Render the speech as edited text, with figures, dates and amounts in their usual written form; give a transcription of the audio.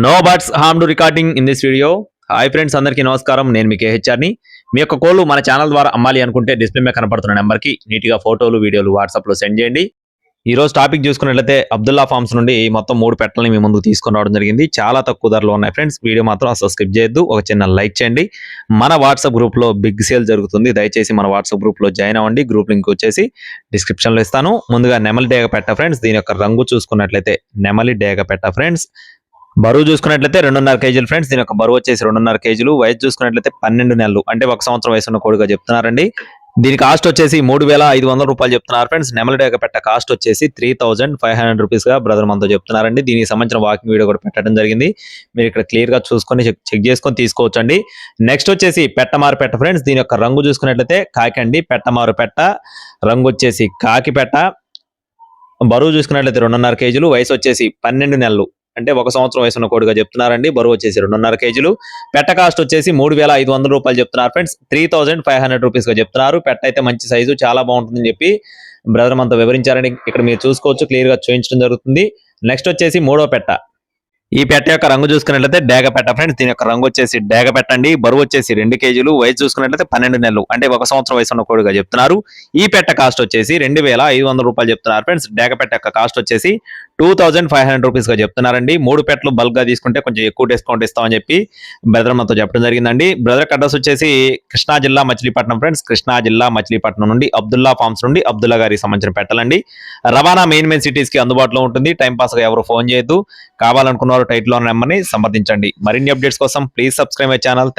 No birds harm to recording in this video. Hi friends, అందరికీ నమస్కారం. నేను మీ కేహెచ్ఆర్ని. మీ యొక్క కోళ్ళు మన ఛానల్ ద్వారా అమ్మాలి అనుకుంటే డిస్ప్లే మీద కనపడుతున్న నెంబర్కి నీట్గా ఫోటోలు వీడియోలు వాట్సాప్లో సెండ్ చేయండి. ఈ రోజు టాపిక్ చూసుకున్నట్లయితే అబ్దుల్లా ఫార్మ్స్ నుండి మొత్తం 3 పెట్టలని మీ ముందుకు తీసుకొని రావడం జరిగింది. చాలా తక్కువ ధరలో ఉన్నాయి ఫ్రెండ్స్. వీడియో మాత్రం అసలు స్కిప్ చేయొద్దు. ఒక చిన్న లైక్ చేయండి. మన వాట్సాప్ గ్రూప్లో బిగ్ సేల్ జరుగుతుంది. దయచేసి మన వాట్సాప్ గ్రూప్లో జాయిన్ అవ్వండి. గ్రూప్ లింక్ వచ్చేసి డిస్క్రిప్షన్లో ఇస్తాను. ముందుగా నెమలి డేగ పెట్ట ఫ్రెండ్స్. దీని యొక్క రంగు చూసుకున్నట్లయితే నెమలి డేగ పెట్ట ఫ్రెండ్స్. బరువు చూసుకున్నట్లయితే 2.5 కేజీలు ఫ్రెండ్స్. దీని యొక్క బరువు వచ్చేసి 2.5 కేజీలు. వయసు చూసుకున్నట్లయితే 12 నెలలు, అంటే 1 సంవత్సరం వయసు ఉన్న కోడిగా చెప్తున్నారండి. దీని కాస్ట్ వచ్చేసి 3,500 రూపాయలు చెప్తున్నారు ఫ్రెండ్స్. నెమలి డేగ పెట్ట కాస్ట్ వచ్చేసి 3,500 రూపీస్ గా బ్రదర్ మనతో చెప్తున్నారండి. దీనికి సంబంధించిన వాకింగ్ వీడియో కూడా పెట్టడం జరిగింది. మీరు ఇక్కడ క్లియర్ గా చూసుకొని చెక్ చేసుకొని తీసుకోవచ్చు అండి. నెక్స్ట్ వచ్చేసి పెట్టమారు పెట్ట ఫ్రెండ్స్. దీని యొక్క రంగు చూసుకున్నట్లయితే కాకి అండి. పెట్టమారు పెట్ట రంగు వచ్చేసి కాకి పెట్ట. బరువు చూసుకున్నట్లయితే 2.5 కేజీలు. వయసు వచ్చేసి 12 నెలలు, అంటే 1 సంవత్సరం వయసు ఉన్న కోడిగా చెప్తున్నారండి. బరువు వచ్చేసి 2.5 కేజీలు. పెట్ట కాస్ట్ వచ్చేసి 3,500 రూపాయలు చెప్తున్నారు ఫ్రెండ్స్. 3,500 రూపీస్ గా చెప్తున్నారు. పెట్ట అయితే మంచి సైజు, చాలా బాగుంటుందని చెప్పి బ్రదర్ మనతో వివరించారండి. ఇక్కడ మీరు చూసుకోవచ్చు, క్లియర్ గా చూపించడం జరుగుతుంది. నెక్స్ట్ వచ్చేసి 3వ పెట్ట. ఈ పెట్ట యొక్క రంగు చూసుకున్నట్లయితే డేగ పెట్ట ఫ్రెండ్స్. దీని యొక్క రంగు వచ్చేసి డేగ పెట్టండి. బరువు వచ్చేసి 2 కేజీలు. వయసు చూసుకున్నట్లయితే 12 నెలలు, అంటే 1 సంవత్సరం వయసు ఉన్న కోడిగా చెప్తున్నారు. ఈ పెట్ట కాస్ట్ వచ్చేసి 2,500 రూపాయలు చెప్తున్నారు ఫ్రెండ్స్. డేగ పెట్ట యొక్క కాస్ట్ వచ్చేసి 2,500 రూపీస్ గా చెప్తున్నారండి. 3 పెట్టలు బల్క్ గా తీసుకుంటే కొంచెం ఎక్కువ డిస్కౌంట్ ఇస్తామని చెప్పి బ్రదర్ మనతో చెప్పడం జరిగిందండి. బ్రదర్ అడ్రస్ వచ్చేసి కృష్ణా జిల్లా మచిలీపట్నం ఫ్రెండ్స్. కృష్ణా జిల్లా మచిలీపట్నం నుండి అబ్దుల్లా ఫార్మ్స్ నుండి అబ్దుల్లా గారికి సంబంధించిన పెట్టలండి. రవాణా మెయిన్ సిటీస్ కి అందుబాటులో ఉంటుంది. టైం పాస్ గా ఎవరు ఫోన్ చేయొద్దు. కావాలనుకున్న వారు టైటిల్ లో నెంబర్ని సంప్రదించండి. మరిన్ని అప్డేట్స్ కోసం ప్లీజ్ సబ్స్క్రైబ్ మై ఛానల్.